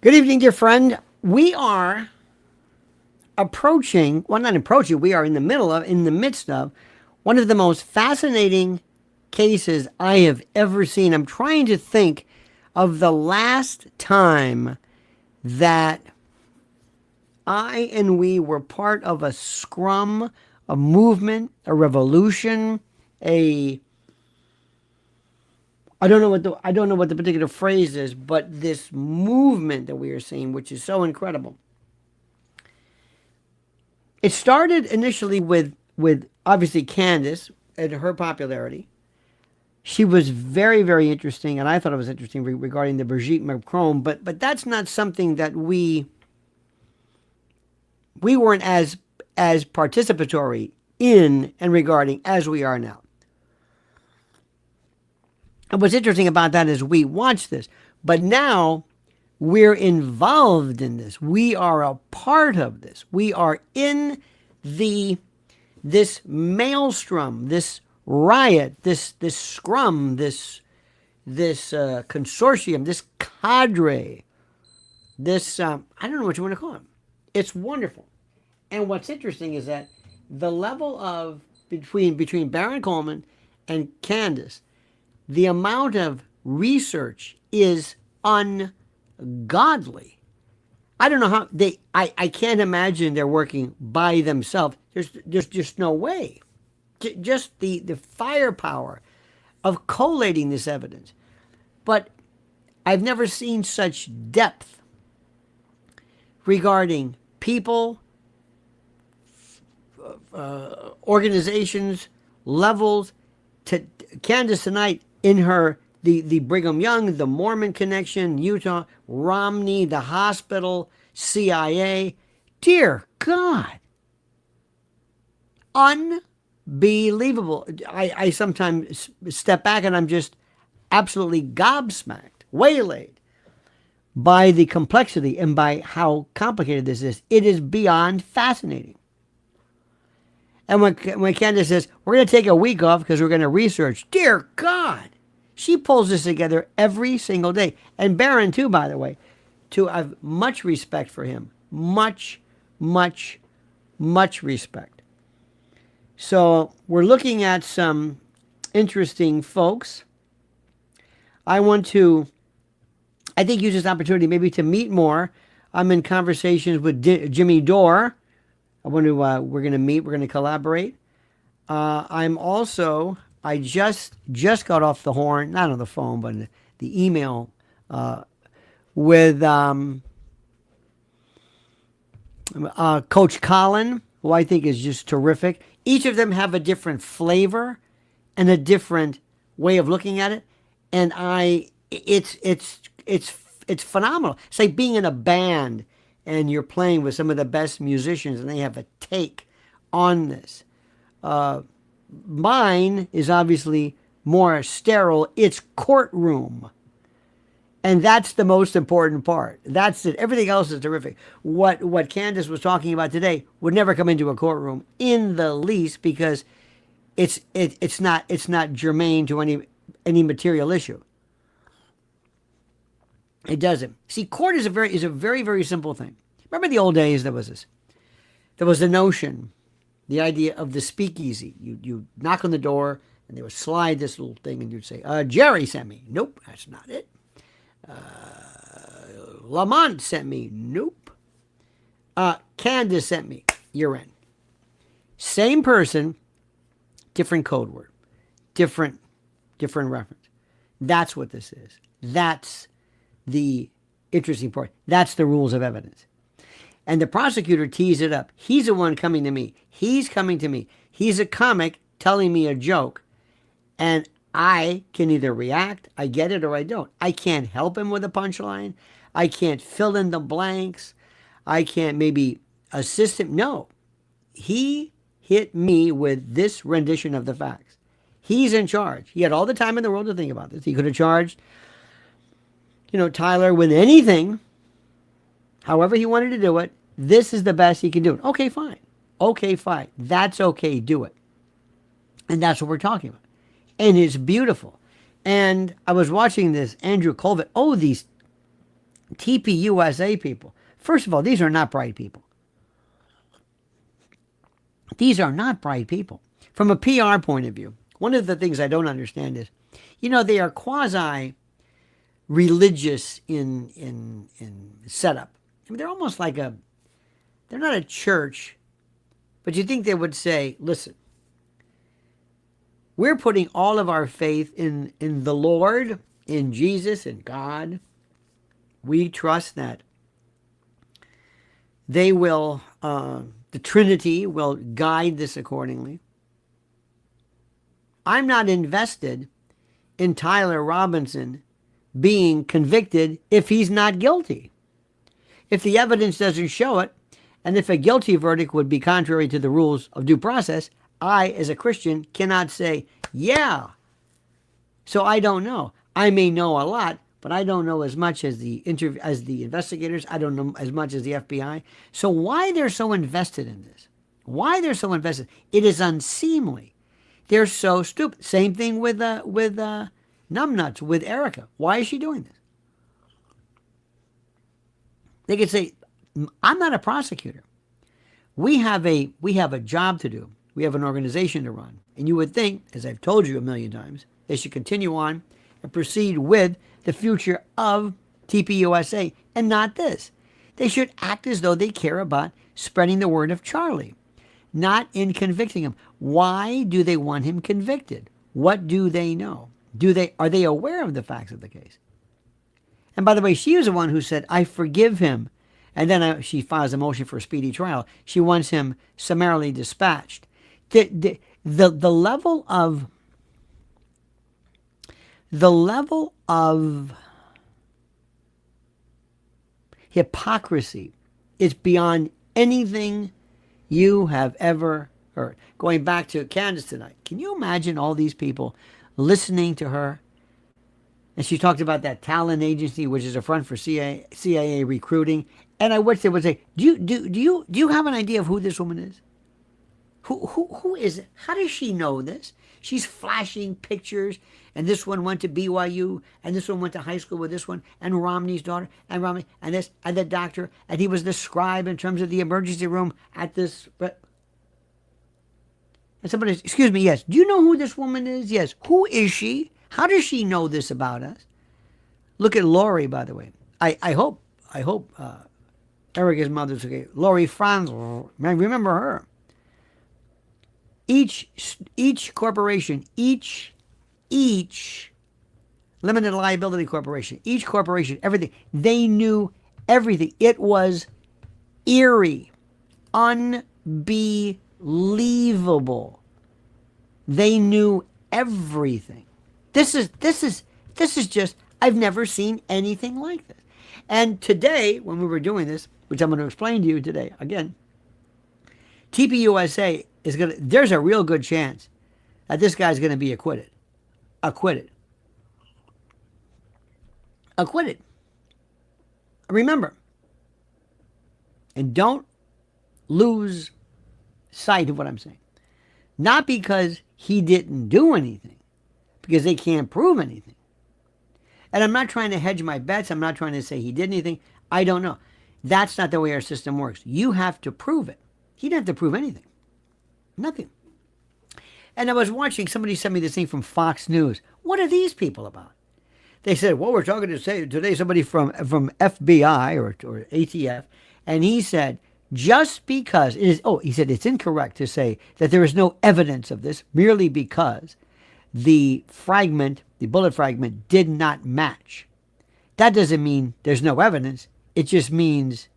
Good evening, dear friend. We are approaching, well, not approaching, we are in the midst of one of the most fascinating cases I have ever seen. I'm trying to think of the last time that I and we were part of a scrum, a movement, a revolution, I don't know what the particular phrase is, but this movement that we are seeing, which is so incredible. It started initially with obviously Candace and her popularity. She was very, very interesting, and I thought it was interesting regarding the Brigitte Macron, but that's not something that we weren't as participatory in and regarding as we are now. And what's interesting about that is we watch this, but now we're involved in this. We are a part of this. We are in this maelstrom, this riot, this scrum, this consortium, this cadre, this I don't know what you want to call it. It's wonderful. And what's interesting is that the level of between Baron Coleman and Candace, the amount of research is ungodly. I don't know how I can't imagine they're working by themselves. There's just no way. Just the firepower of collating this evidence. But I've never seen such depth regarding people, organizations, levels. Candace tonight in her the Brigham Young, the Mormon connection, Utah, Romney, the hospital, CIA. Dear God. Unbelievable. I sometimes step back and I'm just absolutely gobsmacked, waylaid by the complexity and by how complicated this is. It is beyond fascinating. And when Candace says, we're going to take a week off because we're going to research, dear God, she pulls this together every single day. And Barron, too, by the way, too, I have much respect for him. Much, much, much respect. So we're looking at some interesting folks. I think use this opportunity maybe to meet more. I'm in conversations with Jimmy Dore. We're going to meet. We're going to collaborate. I just got off the horn, not on the phone, but the email with Coach Colin, who I think is just terrific. Each of them have a different flavor and a different way of looking at it, and it's phenomenal. It's like being in a band and you're playing with some of the best musicians and they have a take on this. Mine is obviously more sterile. It's courtroom. And that's the most important part. That's it. Everything else is terrific. What Candace was talking about today would never come into a courtroom in the least because it's not germane to any material issue. It doesn't. See, court is a very, very simple thing. Remember the old days, there was the notion, the idea of the speakeasy. You knock on the door and they would slide this little thing and you'd say, Jerry sent me. Nope, that's not it. Lamont sent me. Nope. Candace sent me. You're in. Same person, different code word, different reference. That's what this is. That's the interesting part. That's the rules of evidence. And the prosecutor tees it up. He's the one coming to me. He's coming to me. He's a comic telling me a joke. And I can either react, I get it, or I don't. I can't help him with a punchline. I can't fill in the blanks. I can't maybe assist him. No. He hit me with this rendition of the facts. He's in charge. He had all the time in the world to think about this. He could have charged, Tyler with anything, however he wanted to do it. This is the best he can do. Okay, fine. Okay, fine. That's okay. Do it. And that's what we're talking about. And it's beautiful. And I was watching this Andrew Colvin. Oh, these TPUSA people. First of all, these are not bright people. These are not bright people. From a PR point of view, one of the things I don't understand is, they are quasi-religious in setup. I mean, they're almost like they're not a church, but you think they would say, listen, we're putting all of our faith in the Lord, in Jesus, in God. We trust that they will, the Trinity will guide this accordingly. I'm not invested in Tyler Robinson being convicted if he's not guilty. If the evidence doesn't show it, and if a guilty verdict would be contrary to the rules of due process, I, as a Christian, cannot say, yeah. So I don't know. I may know a lot, but I don't know as much as the investigators. I don't know as much as the FBI. So why they're so invested in this? Why they're so invested? It is unseemly. They're so stupid. Same thing with Numbnuts, with Erica. Why is she doing this? They could say, I'm not a prosecutor. We have a job to do. We have an organization to run. And you would think, as I've told you a million times, they should continue on and proceed with the future of TPUSA and not this. They should act as though they care about spreading the word of Charlie, not in convicting him. Why do they want him convicted? What do they know? Are they aware of the facts of the case? And by the way, she was the one who said, I forgive him. And then she files a motion for a speedy trial. She wants him summarily dispatched. The level of hypocrisy is beyond anything you have ever heard. Going back to Candace tonight, can you imagine all these people listening to her? And she talked about that talent agency, which is a front for CIA recruiting. And I wish they would say, do you have an idea of who this woman is? Who is it? How does she know this? She's flashing pictures, and this one went to BYU, and this one went to high school with this one, and Romney's daughter, and Romney, and this, and the doctor, and he was the scribe in terms of the emergency room at this. But and somebody, excuse me, yes. Do you know who this woman is? Yes. Who is she? How does she know this about us? Look at Lori, by the way. I hope Erica's mother's okay. Lori Franz, remember her. Each corporation, each limited liability corporation, each corporation, everything, they knew everything. It was eerie, unbelievable. They knew everything. This is just, I've never seen anything like this. And today, when we were doing this, which I'm going to explain to you today, again, TPUSA is going to, there's a real good chance that this guy's going to be acquitted. Remember, and don't lose sight of what I'm saying. Not because he didn't do anything, because they can't prove anything. And I'm not trying to hedge my bets. I'm not trying to say he did anything. I don't know. That's not the way our system works. You have to prove it. He didn't have to prove anything. Nothing. And I was watching, somebody sent me this thing from Fox News. What are these people about? They said, well, we're talking today somebody from FBI or ATF, and he said, just because, he said it's incorrect to say that there is no evidence of this merely because the bullet fragment did not match. That doesn't mean there's no evidence. It just means,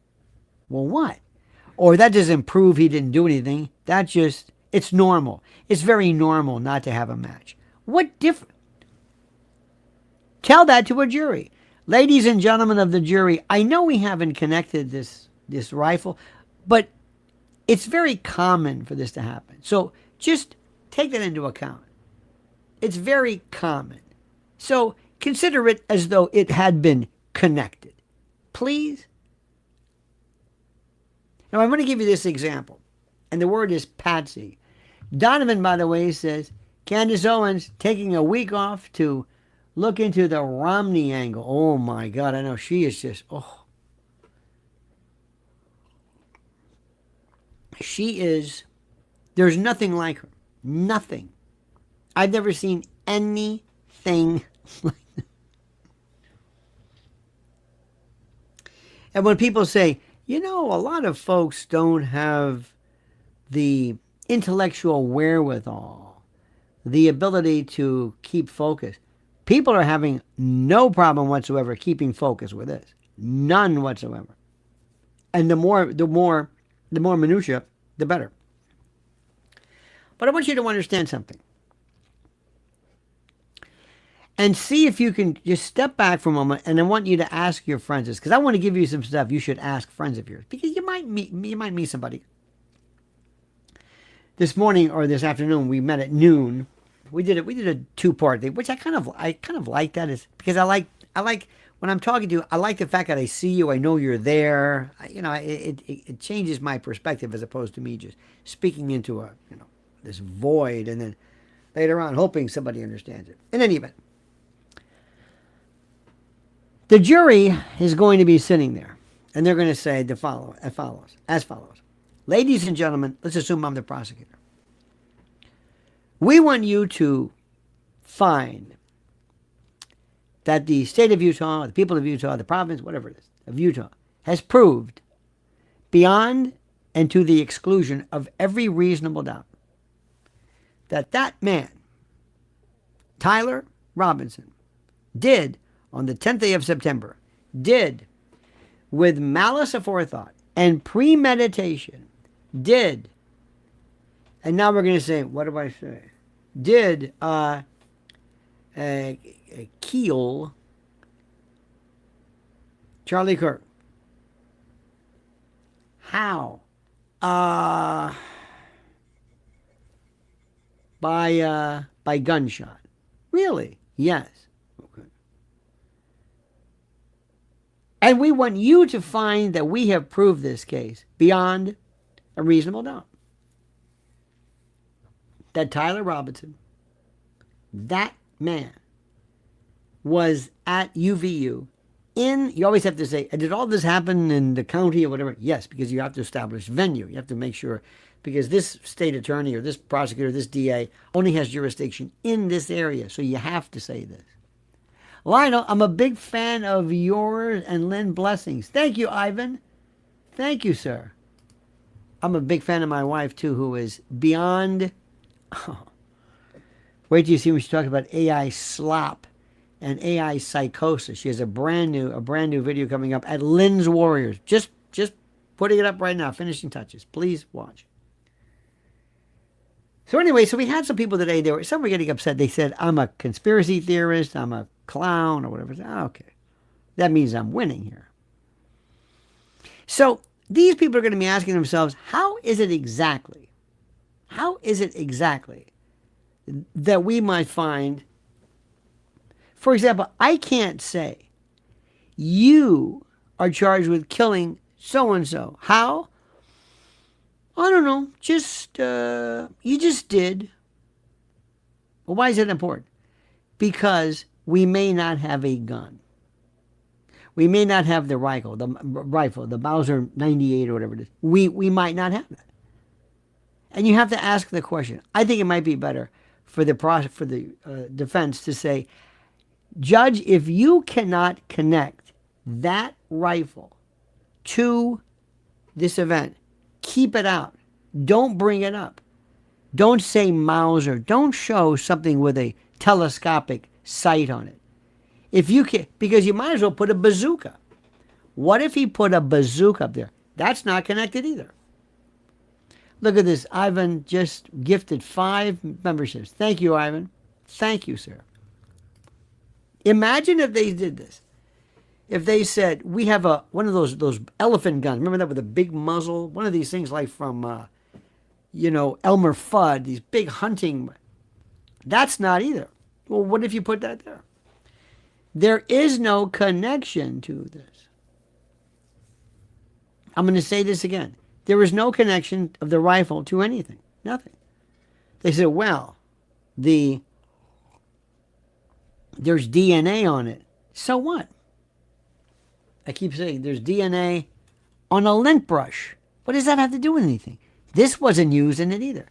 well, what? Or that doesn't prove he didn't do anything. It's normal. It's very normal not to have a match. What difference? Tell that to a jury. Ladies and gentlemen of the jury, I know we haven't connected this rifle, but it's very common for this to happen. So just take that into account. It's very common. So consider it as though it had been connected. Please? Now, I'm going to give you this example, and the word is patsy. Donovan, by the way, says, Candace Owens taking a week off to Look into the Romney angle. Oh my God, I know she is just, oh. She is, there's nothing like her. Nothing. I've never seen anything like that. And when people say, you know, a lot of folks don't have the intellectual wherewithal, the ability to keep focus. People are having no problem whatsoever keeping focus with this. None whatsoever. And the more minutia, the better. But I want you to understand something. And see if you can just step back for a moment, and I want you to ask your friends this, because I want to give you some stuff you should ask friends of yours, because you might meet somebody. This morning or this afternoon, we met at noon. We did a two-part thing, which I kind of like that, is because I like when I'm talking to you, I like the fact that I see you, I know you're there. It changes my perspective as opposed to me just speaking into this void and then later on hoping somebody understands it. In any event, the jury is going to be sitting there, and they're going to say as follows. Ladies and gentlemen, let's assume I'm the prosecutor. We want you to find that the state of Utah, the people of Utah, the province, whatever it is, of Utah, has proved beyond and to the exclusion of every reasonable doubt that man, Tyler Robinson, did on the 10th day of September, did with malice aforethought and premeditation, did, and now we're going to say, what do I say? Did kill Charlie Kirk. How? By gunshot. Really? Yes. Okay. And we want you to find that we have proved this case beyond a reasonable doubt. That Tyler Robinson, that man, was at UVU you always have to say, did all this happen in the county or whatever? Yes, because you have to establish venue. You have to make sure, because this state attorney or this prosecutor, this DA, only has jurisdiction in this area. So you have to say this. Lionel, I'm a big fan of yours and Lynn Blessings. Thank you, Ivan. Thank you, sir. I'm a big fan of my wife, too, who is beyond... Oh. Wait till you see when she talks about AI slop and AI psychosis. She has a brand new video coming up at Lynn's Warriors. Just putting it up right now. Finishing touches. Please watch. So anyway, so we had some people today. Some were getting upset. They said, I'm a conspiracy theorist. I'm a clown or whatever. Okay. That means I'm winning here. So these people are going to be asking themselves, how is it exactly that we might find, for example, I can't say you are charged with killing so-and-so. How? I don't know. You just did. Well, why is that important? Because we may not have a gun. We may not have the rifle, the Bowser 98 or whatever it is. We might not have that. And you have to ask the question. I think it might be better for the defense to say, Judge, if you cannot connect that rifle to this event, keep it out. Don't bring it up. Don't say Mauser. Don't show something with a telescopic sight on it. If you can, because you might as well put a bazooka. What if he put a bazooka up there? That's not connected either. Look at this. Ivan just gifted 5 memberships. Thank you, Ivan. Thank you, sir. Imagine if they did this. If they said, we have one of those elephant guns. Remember that with a big muzzle? One of these things like from, Elmer Fudd, these big hunting. That's not either. Well, what if you put that there? There is no connection to this. I'm going to say this again. There is no connection of the rifle to anything. Nothing. They said, well, the There's DNA on it. So what? I keep saying there's DNA on a lint brush. What does that have to do with anything? This wasn't used in it either.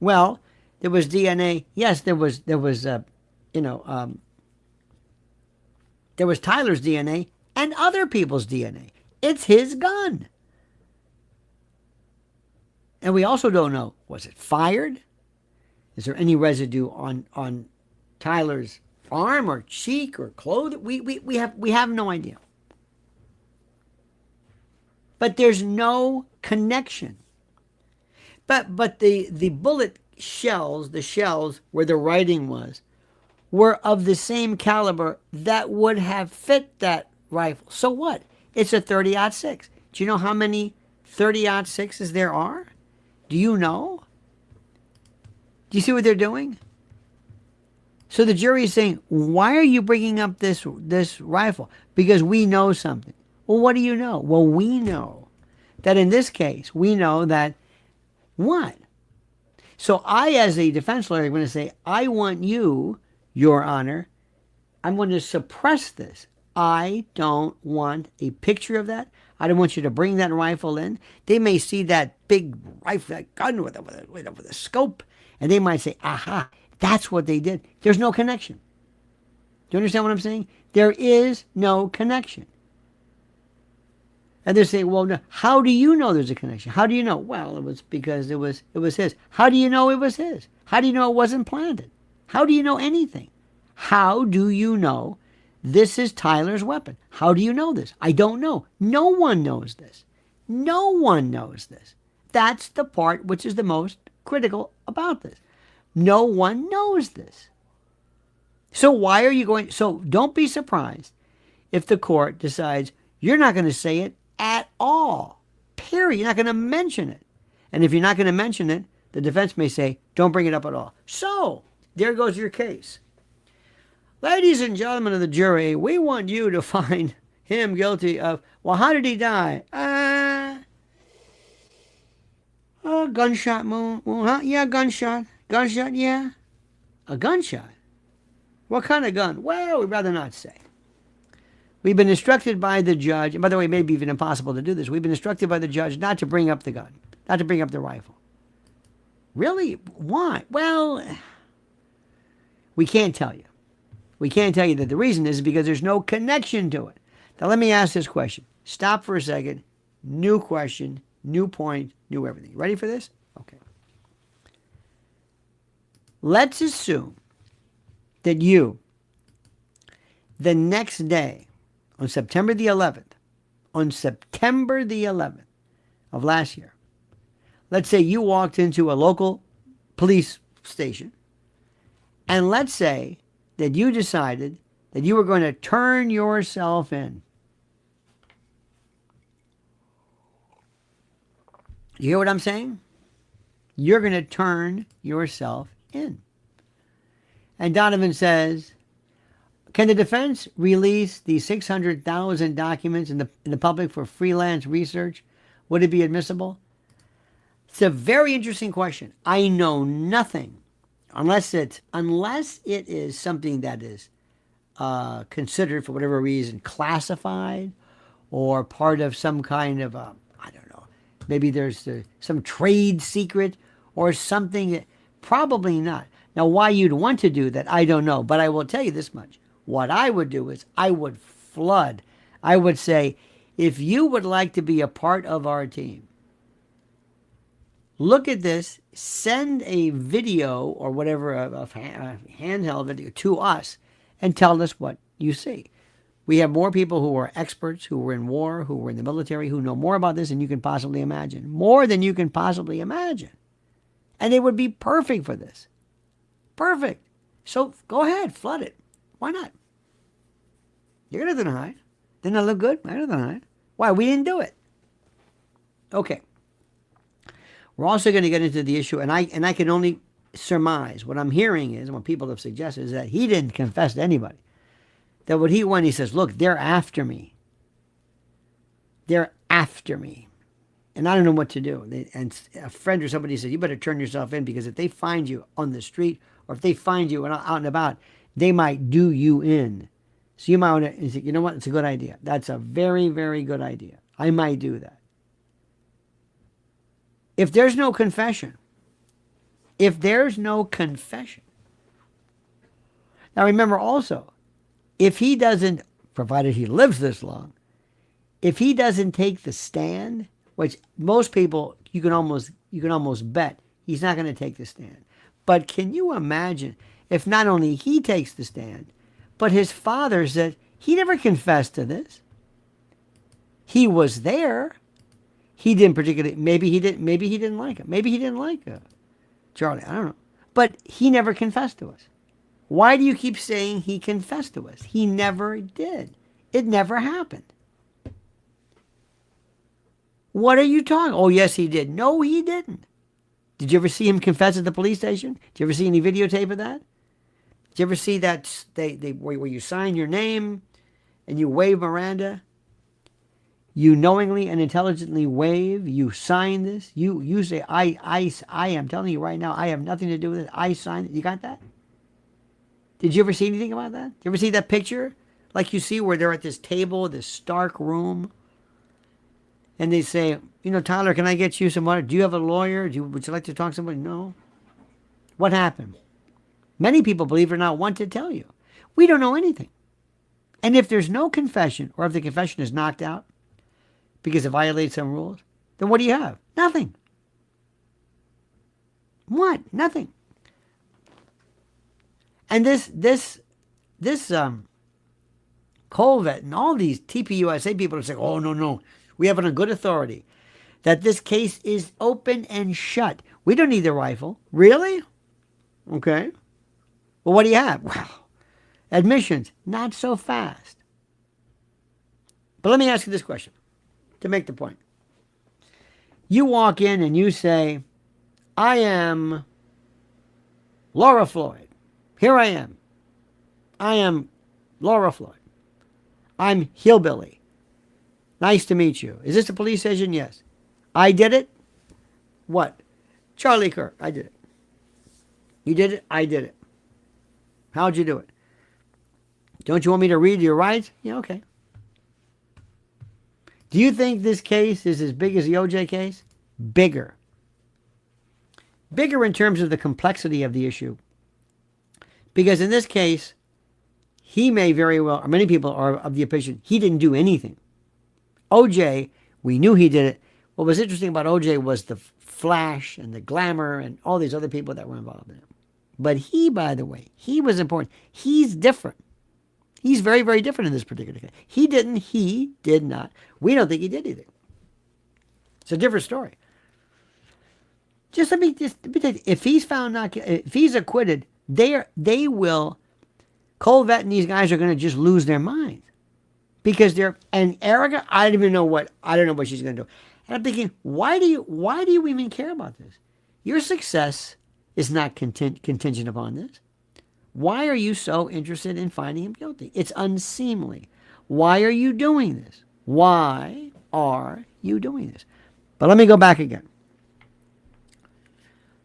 Well, there was DNA. Yes, there was you know, there was Tyler's DNA and other people's DNA. It's his gun. And we also don't know, was it fired? Is there any residue on Tyler's arm or cheek or clothing? We have no idea. But there's no connection. But the bullet shells, the shells where the writing was, were of the same caliber that would have fit that rifle. So what? It's a 30-06. Do you know how many 30-06s there are? Do you know? Do you see what they're doing? So the jury is saying, why are you bringing up this rifle? Because we know something. Well, what do you know? Well, we know that in this case, we know that what? So I, as a defense lawyer, am going to say, I want you, Your Honor, I'm going to suppress this. I don't want a picture of that. I don't want you to bring that rifle in. They may see that big rifle, that gun with a scope, and they might say, aha, that's what they did. There's no connection. Do you understand what I'm saying? There is no connection. And they're saying, well, no, how do you know there's a connection? How do you know? Well, it was because it was his. How do you know it was his? How do you know it wasn't planted? How do you know anything? How do you know this is Tyler's weapon? How do you know this? I don't know. No one knows this. No one knows this. That's the part which is the most critical about this. No one knows this. So why are you going? So don't be surprised if the court decides you're not going to say it at all. Period. You're not going to mention it. And if you're not going to mention it, the defense may say, don't bring it up at all. So there goes your case. Ladies and gentlemen of the jury, we want you to find him guilty of, well, how did he die? Gunshot wound, huh? Yeah, gunshot. Gunshot, yeah. A gunshot? What kind of gun? Well, we'd rather not say. We've been instructed by the judge, and by the way, it may be even impossible to do this. We've been instructed by the judge not to bring up the gun, not to bring up the rifle. Really? Why? Well, we can't tell you. We can't tell you that the reason is because there's no connection to it. Now, let me ask this question. Stop for a second. New question, new point, new everything. Ready for this? Okay. Let's assume that you, the next day, on September the 11th of last year, let's say you walked into a local police station, and let's say that you decided that you were going to turn yourself in. You hear what I'm saying? You're going to turn yourself in. And Donovan says, can the defense release the 600,000 documents in the public for freelance research? Would it be admissible? It's a very interesting question. I know nothing unless it is something that is considered for whatever reason classified or part of some kind of I don't know. Maybe there's some trade secret or something that probably not. Now, why you'd want to do that, I don't know. But I will tell you this much. What I would do is I would flood. I would say, if you would like to be a part of our team, look at this, send a video or whatever, a handheld video to us and tell us what you see. We have more people who are experts, who were in war, who were in the military, who know more about this than you can possibly imagine. More than you can possibly imagine. And they would be perfect for this. Perfect. So go ahead, flood it. Why not? You got nothing to hide. Didn't that look good? I got nothing to hide. Why? We didn't do it. Okay. We're also going to get into the issue, and I can only surmise. What I'm hearing is, and what people have suggested, is that he didn't confess to anybody. That what he went, he says, look, they're after me. They're after me. And I don't know what to do. And a friend or somebody said, you better turn yourself in, because if they find you on the street or if they find you out and about, they might do you in. So you might want to say, you know what? It's a good idea. That's a very, very good idea. I might do that. If there's no confession, now remember also, if he doesn't, provided he lives this long, if he doesn't take the stand, which most people, you can almost bet he's not going to take the stand. But can you imagine if not only he takes the stand, but his father said he never confessed to this. He was there. He didn't particularly, maybe he didn't like him. Maybe he didn't like Charlie. I don't know. But he never confessed to us. Why do you keep saying he confessed to us? He never did. It never happened. What are you talking? Oh, yes, he did. No, he didn't. Did you ever see him confess at the police station? Did you ever see any videotape of that? Did you ever see that where you sign your name and you waive Miranda? You knowingly and intelligently waive. You sign this. You say, I am telling you right now, I have nothing to do with it. I signed it. You got that? Did you ever see anything about that? Did you ever see that picture? Like you see where they're at this table, this stark room. And they say, Tyler, can I get you some water? Do you have a lawyer? Would you like to talk to somebody? No. What happened? Many people, believe it or not, want to tell you. We don't know anything. And if there's no confession, or if the confession is knocked out because it violates some rules, then what do you have? Nothing. What? Nothing. And this Colvet and all these TPUSA people are saying, oh, no, we have it on good authority that this case is open and shut. We don't need the rifle. Really? Okay. Well, what do you have? Well, admissions, not so fast. But let me ask you this question to make the point. You walk in and you say, I am Laura Floyd. Here I am. I am Laura Floyd. I'm Hillbilly. Nice to meet you. Is this a police station? Yes. I did it? What? Charlie Kirk. I did it. You did it? I did it. How'd you do it? Don't you want me to read your rights? Yeah, okay. Do you think this case is as big as the OJ case? Bigger. Bigger in terms of the complexity of the issue. Because in this case, he may very well, or many people are of the opinion, he didn't do anything. OJ, we knew he did it. What was interesting about OJ was the flash and the glamour and all these other people that were involved in it. But he, by the way, he was important. He's different. He's very, very different in this particular case. He did not. We don't think he did anything. It's a different story. Let me tell you, if he's found not, if he's acquitted, they will, Colvet and these guys are going to just lose their minds. Because and Erica, I don't know what she's going to do. And I'm thinking, why do you even care about this? Your success is not contingent upon this. Why are you so interested in finding him guilty? It's unseemly. Why are you doing this? Why are you doing this? But let me go back again.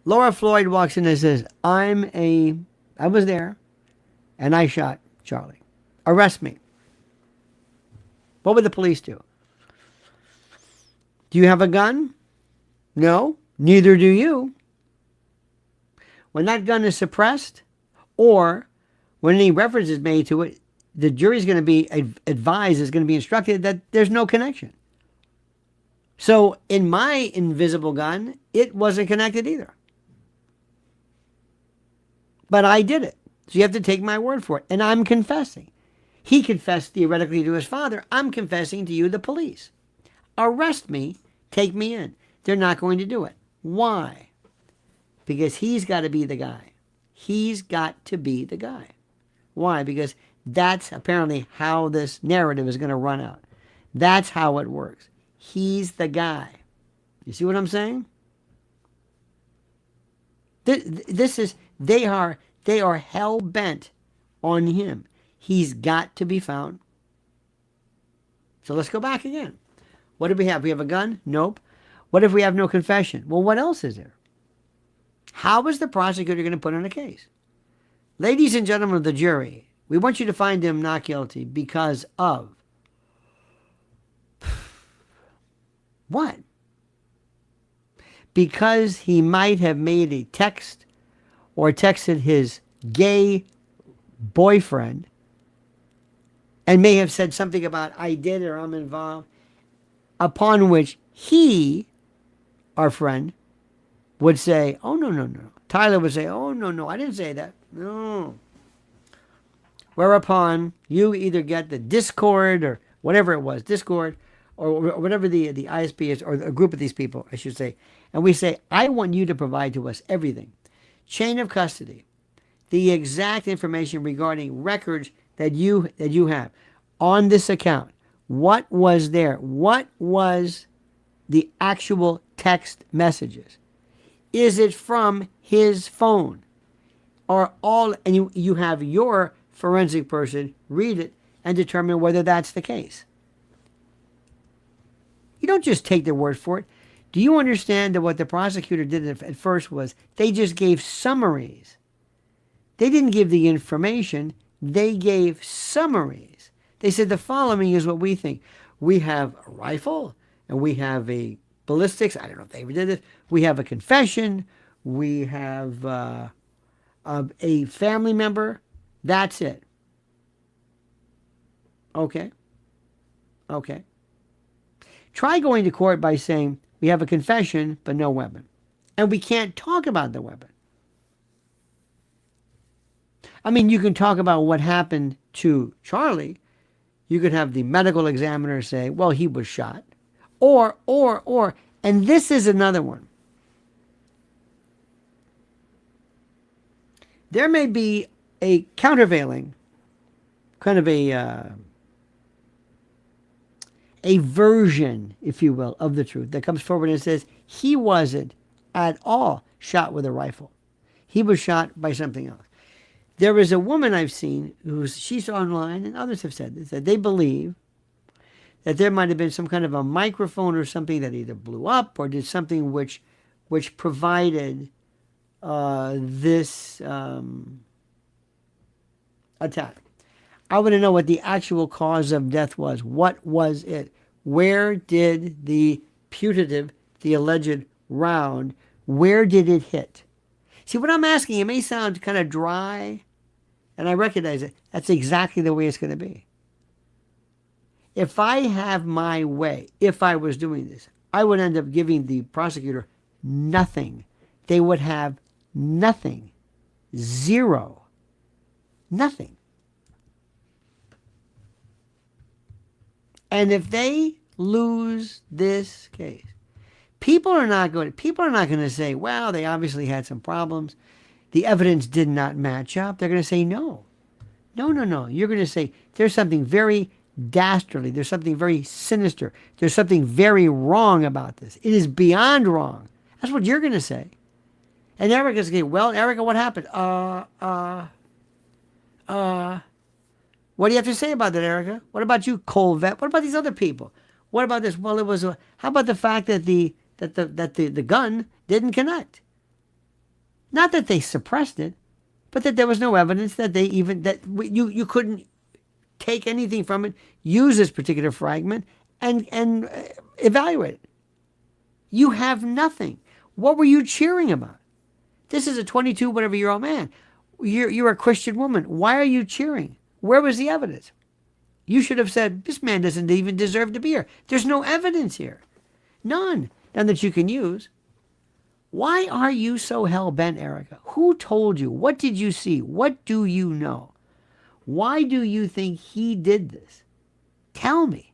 Laura Floyd walks in and says, I was there and I shot Charlie. Arrest me. What would the police do? Do you have a gun? No, neither do you. When that gun is suppressed, or when any reference is made to it, the jury is going to be advised, is going to be instructed that there's no connection. So in my invisible gun, it wasn't connected either. But I did it. So you have to take my word for it. And I'm confessing. He confessed theoretically to his father. I'm confessing to you, the police. Arrest me, take me in. They're not going to do it. Why? Because he's got to be the guy. He's got to be the guy. Why? Because that's apparently how this narrative is going to run out. That's how it works. He's the guy. You see what I'm saying? They are hell-bent on him. He's got to be found. So let's go back again. What do we have? We have a gun? Nope. What if we have no confession? Well, what else is there? How is the prosecutor going to put on a case? Ladies and gentlemen of the jury, we want you to find him not guilty because of what? Because he might have made a text or texted his gay boyfriend and may have said something about I did or I'm involved, upon which he, our friend, would say, oh, no, no, no. Tyler would say, oh, no, no, I didn't say that. No. Whereupon you either get the Discord or whatever it was, Discord, or whatever the ISP is, or a group of these people, I should say, and we say, I want you to provide to us everything. Chain of custody, the exact information regarding records that you have on this account. What was there? What was the actual text messages? Is it from his phone? Or all, and you have your forensic person read it and determine whether that's the case. You don't just take their word for it. Do you understand that what the prosecutor did at first was they just gave summaries? They didn't give the information. They gave summaries. They said the following is what we think. We have a rifle and we have a ballistics. I don't know if they ever did this. We have a confession. We have a family member. That's it. Okay. Okay. Try going to court by saying, we have a confession, but no weapon. And we can't talk about the weapon. I mean, you can talk about what happened to Charlie. You could have the medical examiner say, well, he was shot. Or, and this is another one. There may be a countervailing, kind of a version, if you will, of the truth that comes forward and says he wasn't at all shot with a rifle. He was shot by something else. There is a woman I've seen she's online, and others have said this, that they believe that there might have been some kind of a microphone or something that either blew up or did something which provided this attack. I want to know what the actual cause of death was. What was it? Where did the putative, the alleged round, where did it hit? See, what I'm asking, it may sound kind of dry, and I recognize it. That's exactly the way it's going to be. If I have my way, if I was doing this, I would end up giving the prosecutor nothing. They would have nothing. Zero. Nothing. And if they lose this case, people are not going to say, well, they obviously had some problems. The evidence did not match up. They're going to say no. No. You're going to say there's something very dastardly. There's something very sinister. There's something very wrong about this. It is beyond wrong. That's what you're going to say. And Erica's going to say, well, Erica, what happened? What do you have to say about that, Erica? What about you, Colvette? What about these other people? What about this? Well, it was. How about the fact that the gun didn't connect? Not that they suppressed it, but that there was no evidence that you couldn't take anything from it, use this particular fragment, and evaluate it. You have nothing. What were you cheering about? This is a 22 whatever year old man. You're a Christian woman. Why are you cheering? Where was the evidence? You should have said, this man doesn't even deserve to be here. There's no evidence here. None that you can use. Why are you so hell-bent, Erica? Who told you? What did you see? What do you know? Why do you think he did this? Tell me.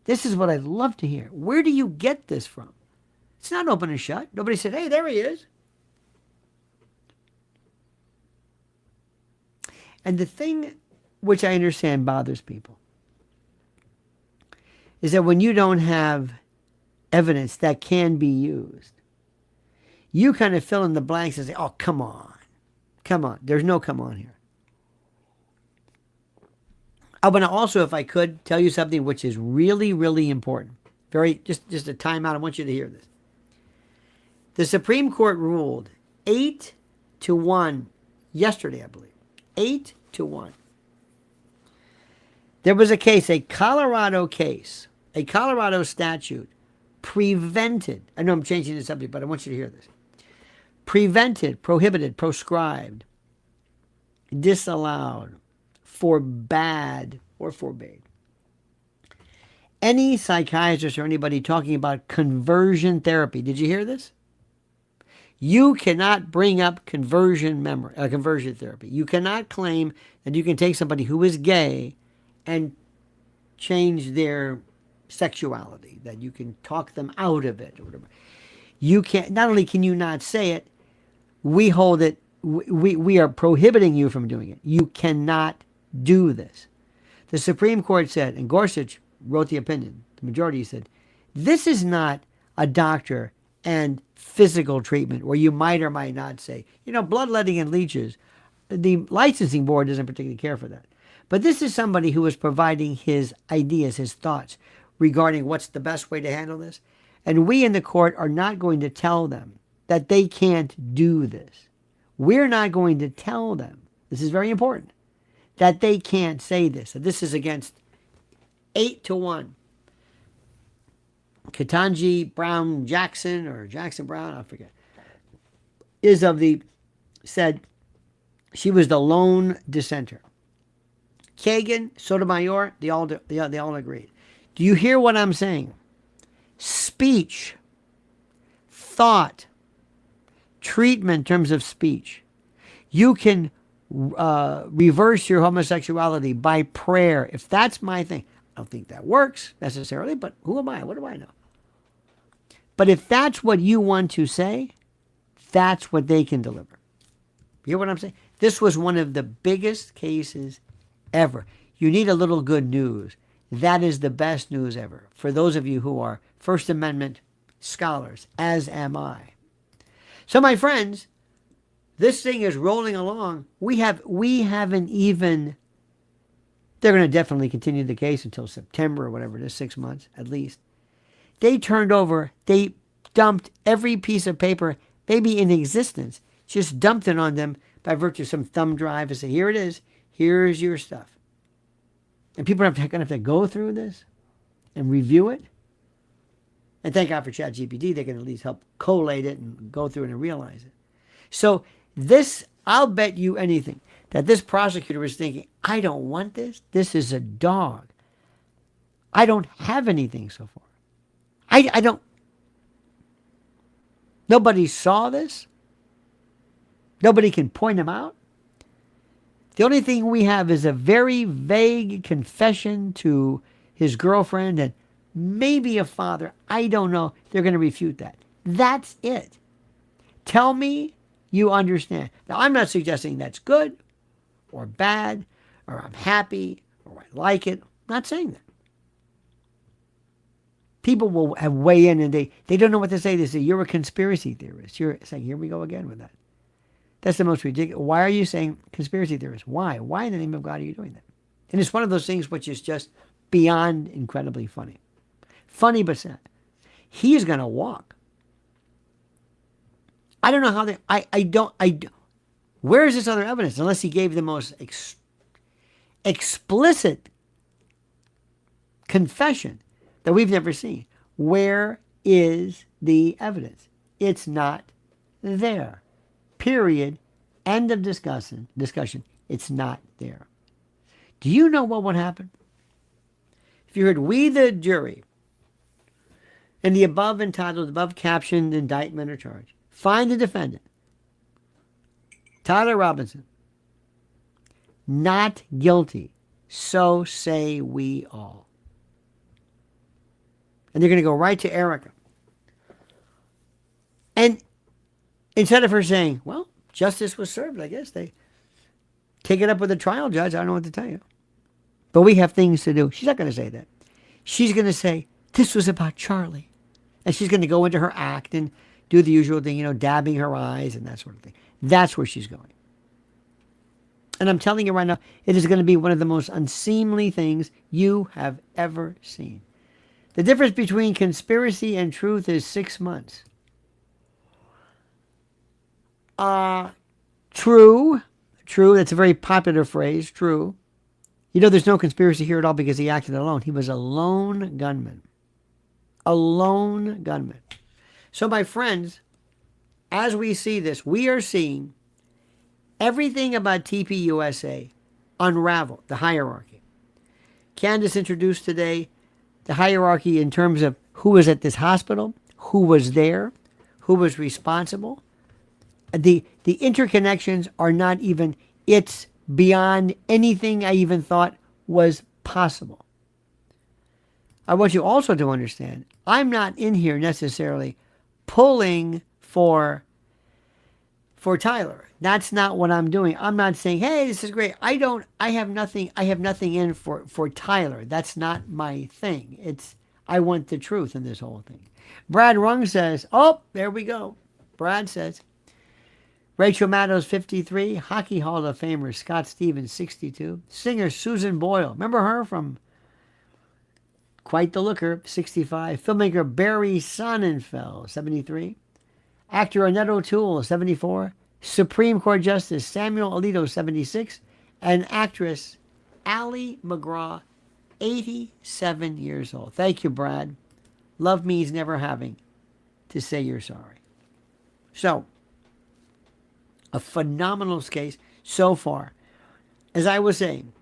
This is what I'd love to hear. Where do you get this from? It's not open and shut. Nobody said, hey, there he is. And the thing which I understand bothers people is that when you don't have evidence that can be used, you kind of fill in the blanks and say, oh, come on. Come on. There's no come on here. I want to also, if I could, tell you something which is really, really important. Just a timeout. I want you to hear this. The Supreme Court ruled 8-1 yesterday, I believe. 8-1. There was a case, a Colorado statute prevented, I know I'm changing the subject, but I want you to hear this. Prevented, prohibited, proscribed, disallowed, forbade, or forbade any psychiatrist or anybody talking about conversion therapy. Did you hear this? You cannot bring up conversion therapy. You cannot claim that you can take somebody who is gay and change their sexuality, that you can talk them out of it or whatever. You can't, not only can you not say it, we hold it, we are prohibiting you from doing it. You cannot do this. The Supreme Court said, and Gorsuch wrote the opinion, the majority said, this is not a doctor and physical treatment where you might or might not say, bloodletting and leeches, the licensing board doesn't particularly care for that. But this is somebody who is providing his ideas, his thoughts regarding what's the best way to handle this. And we in the court are not going to tell them that they can't do this. We're not going to tell them, this is very important, that they can't say this. That this is against 8-1. Ketanji Brown Jackson, or Jackson Brown, I forget, said she was the lone dissenter. Kagan, Sotomayor, they all agreed. Do you hear what I'm saying? Speech, thought, treatment in terms of speech. You can reverse your homosexuality by prayer. If that's my thing, I don't think that works necessarily, but who am I? What do I know? But if that's what you want to say, that's what they can deliver. You hear what I'm saying? This was one of the biggest cases ever. You need a little good news. That is the best news ever. For those of you who are First Amendment scholars, as am I. So my friends, this thing is rolling along. We haven't even, they're going to definitely continue the case until September or whatever it is, 6 months at least. They dumped every piece of paper, maybe in existence, just dumped it on them by virtue of some thumb drive and say, here it is, here's your stuff. And people are going to have to go through this and review it. And thank God for ChatGPT, they can at least help collate it and go through it and realize it. So this, I'll bet you anything, that this prosecutor was thinking, I don't want this. This is a dog. I don't have anything so far. I don't. Nobody saw this. Nobody can point him out. The only thing we have is a very vague confession to his girlfriend and maybe a father. I don't know. They're going to refute that. That's it. Tell me you understand. Now, I'm not suggesting that's good or bad or I'm happy or I like it. I'm not saying that. People will weigh in and they don't know what to say. They say, you're a conspiracy theorist. You're saying, here we go again with that. That's the most ridiculous. Why are you saying conspiracy theorists? Why? Why in the name of God are you doing that? And it's one of those things which is just beyond incredibly funny. Funny but sad. He is going to walk. I don't know how they, where is this other evidence? Unless he gave the most explicit confession that we've never seen. Where is the evidence? It's not there. Period. End of discussion. It's not there. Do you know what would happen? If you heard, we the jury, in the above entitled, above captioned indictment or charge, find the defendant, Tyler Robinson, not guilty, so say we all. And they're going to go right to Erica. And instead of her saying, well, justice was served, I guess, they take it up with the trial judge. I don't know what to tell you. But we have things to do. She's not going to say that. She's going to say, this was about Charlie. And she's going to go into her act and do the usual thing, dabbing her eyes and that sort of thing. That's where she's going. And I'm telling you right now, it is going to be one of the most unseemly things you have ever seen. The difference between conspiracy and truth is 6 months. True, True, that's a very popular phrase. True. You know, there's no conspiracy here at all because he acted alone. He was a lone gunman. A lone gunman. So, my friends, as we see this, we are seeing everything about TPUSA unravel, the hierarchy. Candace introduced today the hierarchy in terms of who was at this hospital, who was there, who was responsible. The interconnections are not even, it's beyond anything I even thought was possible. I want you also to understand, I'm not in here necessarily pulling for Tyler. That's not what I'm doing. I'm not saying, hey, this is great. I have nothing in for Tyler. That's not my thing. I want the truth in this whole thing. Brad Rung says, oh, there we go. Brad says, Rachel Maddows, 53. Hockey Hall of Famer Scott Stevens, 62. Singer Susan Boyle. Remember her from Quite the Looker, 65. Filmmaker Barry Sonnenfeld, 73. Actor Annette O'Toole, 74. Supreme Court Justice Samuel Alito, 76. And actress Ally McGraw, 87 years old. Thank you, Brad. Love means never having to say you're sorry. So, a phenomenal case so far. As I was saying,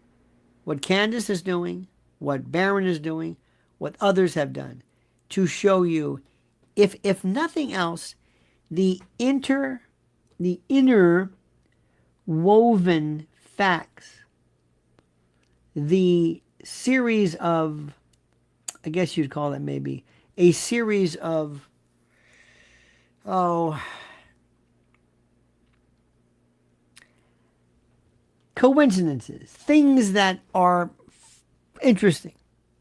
what Candace is doing, what Barron is doing, what others have done to show you, if nothing else, the inner woven facts, the series of, I guess you'd call it maybe, a series of, coincidences, things that are interesting.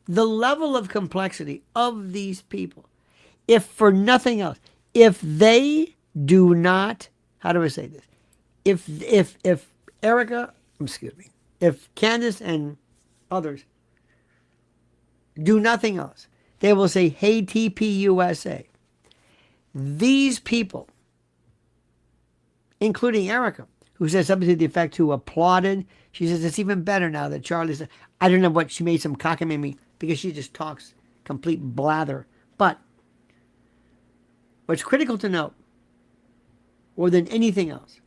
The level of complexity of these people, if for nothing else, if they do not, how do I say this? If Erica, if Candace and others do nothing else, they will say, hey, TPUSA. These people, including Erica, who said something to the effect, who applauded. She says, it's even better now that Charlie said, I don't know what, she made some cockamamie because she just talks complete blather. But what's critical to note, more than anything else,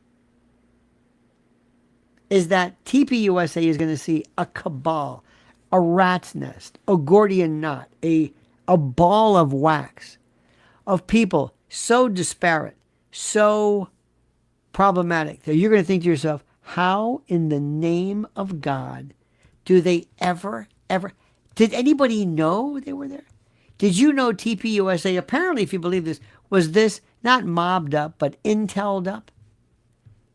is that TPUSA is going to see a cabal, a rat's nest, a Gordian knot, a ball of wax of people so disparate, so problematic that you're going to think to yourself, how in the name of God do they ever, did anybody know they were there? Did you know TPUSA, apparently, if you believe this, was this not mobbed up, but intel'd up?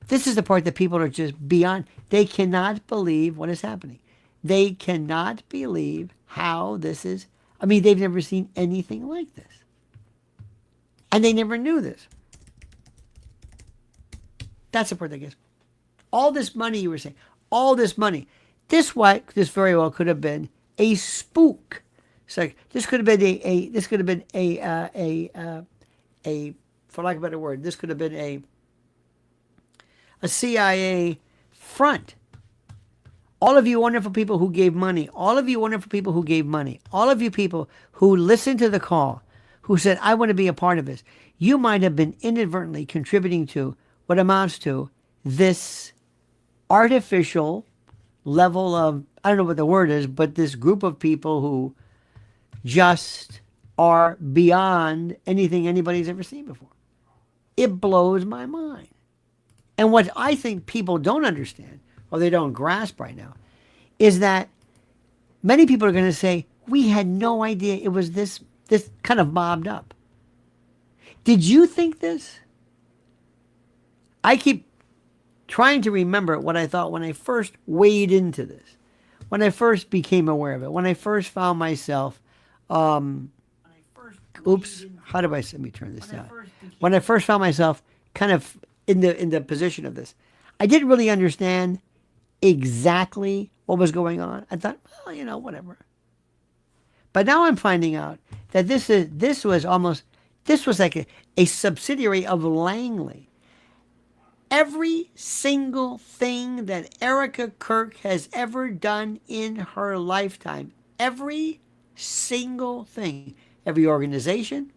This is the part that people are just beyond. They cannot believe what is happening. They cannot believe how this is. I mean, they've never seen anything like this. And they never knew this. That's the part that gets. All this money you were saying, all this money. This very well could have been a spook. So this could have been a for lack of a better word, this could have been a CIA front. All of you wonderful people who gave money, all of you wonderful people who gave money, all of you people who listened to the call, who said, I want to be a part of this, you might have been inadvertently contributing to what amounts to this artificial level of, I don't know what the word is, but this group of people who just are beyond anything anybody's ever seen before. It blows my mind. And what I think people don't understand, or they don't grasp right now, is that many people are going to say, we had no idea it was this kind of mobbed up. Did you think this? I keep trying to remember what I thought when I first waded into this, when I first became aware of it, when I first found myself, let me turn this down. When I first found myself kind of in the position of this, I didn't really understand exactly what was going on. I thought, well, whatever. But now I'm finding out that this was like a subsidiary of Langley. Every single thing that Erica Kirk has ever done in her lifetime, every single thing, every organization,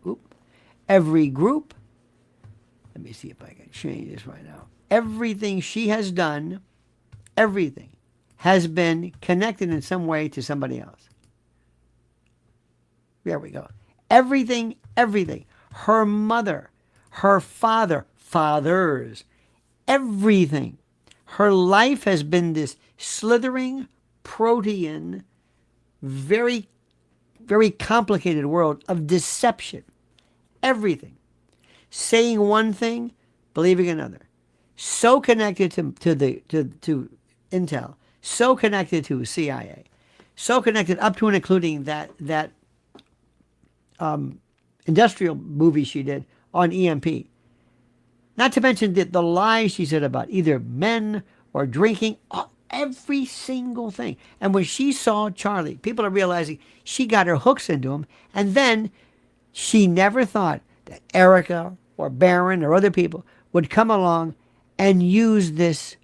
every group, let me see if I can change this right now. Everything she has done, everything, has been connected in some way to somebody else. There we go. Everything, everything. Her mother, her father, fathers, everything. Her life has been this slithering, protean, very, very complicated world of deception. Everything. Saying one thing, believing another. So connected to Intel. So connected to CIA. So connected up to and including that industrial movie she did on EMP. Not to mention the lies she said about either men or drinking, every single thing. And when she saw Charlie, people are realizing she got her hooks into him, and then she never thought that Erica or Barron or other people would come along and use this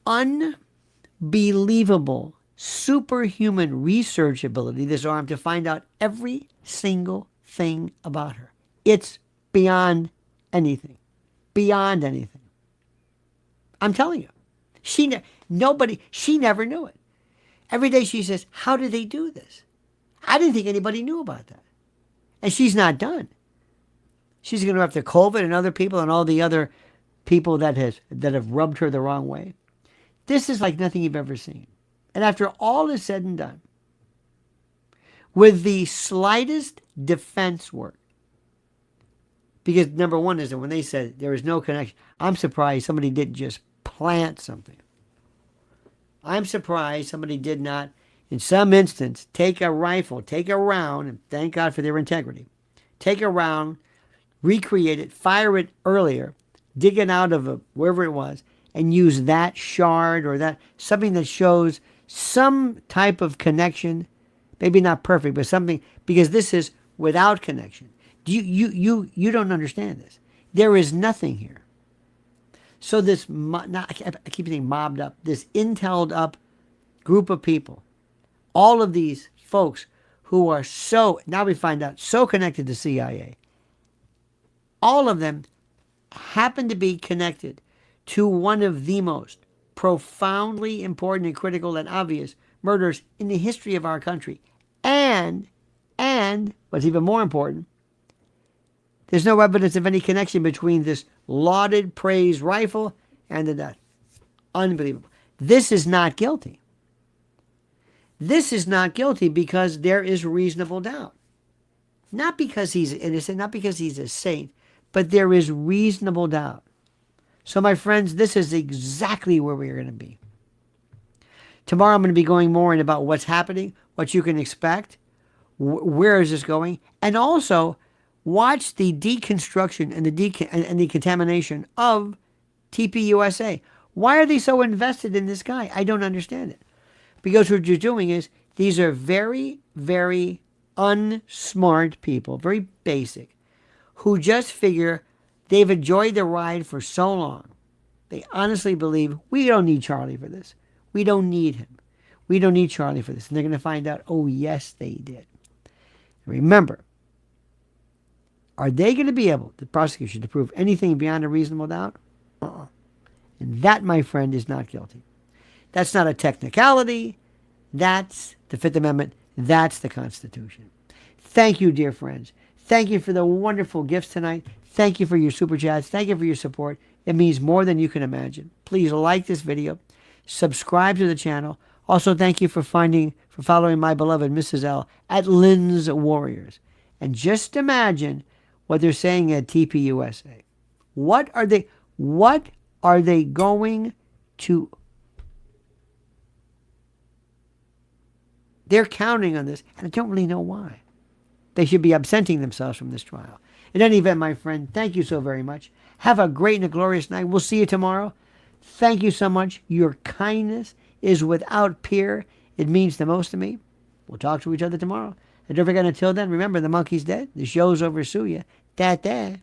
unbelievable superhuman research ability, this arm, to find out every single thing about her. It's beyond anything. Beyond anything. I'm telling you. She never knew it. Every day she says, how did they do this? I didn't think anybody knew about that. And she's not done. She's going to have to COVID and other people and all the other people that have rubbed her the wrong way. This is like nothing you've ever seen. And after all is said and done, with the slightest defense work, because number one is that when they said there is no connection, I'm surprised somebody didn't just plant something. I'm surprised somebody did not, in some instance, take a rifle, take a round, and thank God for their integrity, take a round, recreate it, fire it earlier, dig it out of wherever it was, and use that shard or that something that shows some type of connection, maybe not perfect, but something, because this is without connection. You don't understand this. There is nothing here. So this, I keep saying mobbed up, this intel'd up group of people, all of these folks who are so, now we find out, so connected to CIA, all of them happen to be connected to one of the most profoundly important and critical and obvious murders in the history of our country. And what's even more important, there's no evidence of any connection between this lauded, praised rifle and the death. Unbelievable. This is not guilty. This is not guilty because there is reasonable doubt. Not because he's innocent, not because he's a saint, but there is reasonable doubt. So, my friends, this is exactly where we are going to be. Tomorrow I'm going to be going more in about what's happening, what you can expect, where is this going, and also watch the deconstruction and the contamination of TPUSA. Why are they so invested in this guy? I don't understand it. Because what you're doing is, these are very, very unsmart people, very basic, who just figure they've enjoyed the ride for so long. They honestly believe, we don't need Charlie for this. We don't need him. We don't need Charlie for this. And they're going to find out, oh, yes, they did. Remember, are they going to be able, the prosecution, to prove anything beyond a reasonable doubt? And that, my friend, is not guilty. That's not a technicality. That's the Fifth Amendment. That's the Constitution. Thank you, dear friends. Thank you for the wonderful gifts tonight. Thank you for your super chats. Thank you for your support. It means more than you can imagine. Please like this video. Subscribe to the channel. Also, thank you for following my beloved Mrs. L at Lynn's Warriors. And just imagine what they're saying at TPUSA. What are they going to... They're counting on this, and I don't really know why. They should be absenting themselves from this trial. In any event, my friend, thank you so very much. Have a great and a glorious night. We'll see you tomorrow. Thank you so much. Your kindness is without peer. It means the most to me. We'll talk to each other tomorrow. And don't forget, until then, remember, the monkey's dead. The show's over, sue ya. Da-da.